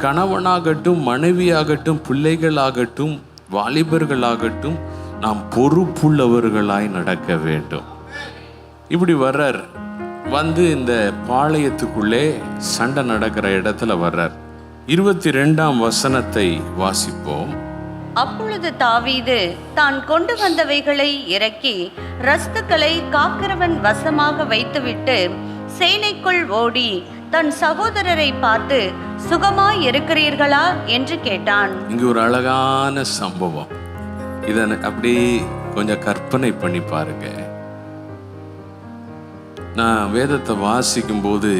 கணவனாகட்டும், மனைவியாகட்டும், பிள்ளைகளாகட்டும், வாலிபர்களாகட்டும், நாம் பொறுப்புள்ளவர்களாய் நடக்க வேண்டும். இப்படி வர்றார். வந்து இந்த பாளையத்துக்குள்ளே சண்டை நடக்கிற இடத்துல வர்றார். 22ஆம் வசனத்தை வாசிப்போம். அப்பொழுது தாவீது தான் கொண்டு வந்தவைகளை இறக்கி ரஸ்துக்களை காக்கிறவன் வசமாக வைத்துவிட்டு சேனைக்குள் ஓடி தன் சகோதரரை பார்த்து, சுகமாய் இருக்கிறீர்களா என்று கேட்டான். இங்கு ஒரு அழகான சம்பவம். இதை அப்படியே கொஞ்சம் கற்பனை பண்ணி பாருங்க. நான் வேதத்தை வாசிக்கும் போது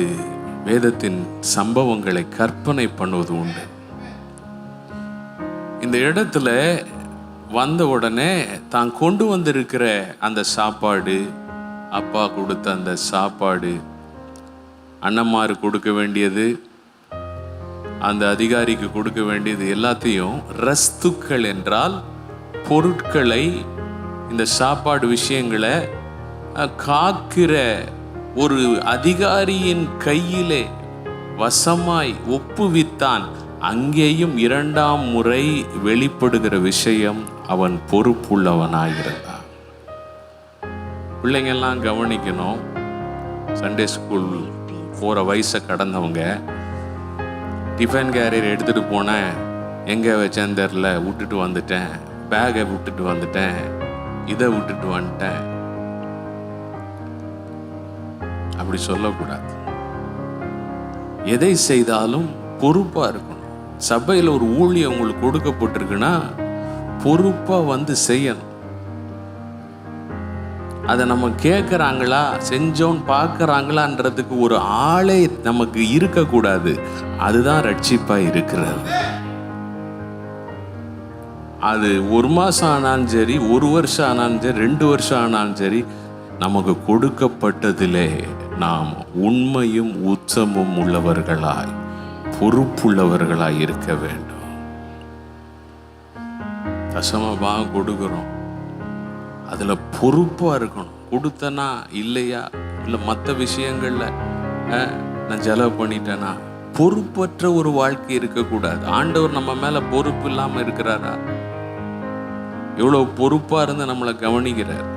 வேதத்தின் சம்பவங்களை கற்பனை பண்ணுவது உண்டு. இந்த இடத்துல வந்த உடனே தான் கொண்டு வந்திருக்கிற அந்த சாப்பாடு, அப்பா கொடுத்த அந்த சாப்பாடு, அண்ணன்மாரு கொடுக்க வேண்டியது, அந்த அதிகாரிக்கு கொடுக்க வேண்டியது எல்லாத்தையும் ரஸ்துக்கள் என்றால் பொருட்களை, இந்த சாப்பாடு விஷயங்களை காக்கிற ஒரு அதிகாரியின் கையிலே வசமாய் ஒப்புவித்தான். அங்கேயும் 2ஆம் முறை வெளிப்படுகிற விஷயம், அவன் பொறுப்புள்ளவனாயிருந்தான். பிள்ளைங்கெல்லாம் கவனிக்கணும். சண்டே ஸ்கூல் போகிற வயசை கடந்தவங்க டிஃபன் கேரியர் எடுத்துகிட்டு போனேன், எங்கே வச்சேன்னு தெரில, விட்டுட்டு வந்துட்டேன், பேகை விட்டுட்டு வந்துட்டேன், இதை விட்டுட்டு வந்துட்டேன், அப்படி சொல்லக்கூடாது. எதை செய்தாலும் பொறுப்பாக இருக்கணும். சபையில் ஒரு ஊழியம் உங்களுக்கு கொடுக்கப்பட்டிருக்குன்னா பொறுப்பாக வந்து செய்யணும். அதை நம்ம கேட்குறாங்களா, செஞ்சோன்னு பார்க்குறாங்களான்றதுக்கு ஒரு ஆளே நமக்கு இருக்கக்கூடாது. அதுதான் ரட்சிப்பாக இருக்கிறது. அது 1 மாதம் ஆனாலும் சரி, 1 வருஷம் ஆனாலும் சரி, 2 வருஷம் ஆனாலும் சரி, நமக்கு கொடுக்கப்பட்டதிலே நாம் உண்மையும் உச்சமும் உள்ளவர்களாய், பொறுப்புள்ளவர்களாய் இருக்க வேண்டும். தசமபாகம் கொடுக்கிறோம், அதில் பொறுப்பாக இருக்கணும். கொடுத்தனா இல்லையா, இல்லை மற்ற விஷயங்களில் நான் செலவு பண்ணிட்டேனா, பொறுப்பற்ற ஒரு வாழ்க்கை இருக்கக்கூடாது. ஆண்டவர் நம்ம மேலே பொறுப்பு இல்லாமல் இருக்கிறாரா? எவ்வளோ பொறுப்பாக இருந்து நம்மளை கவனிக்கிறார்.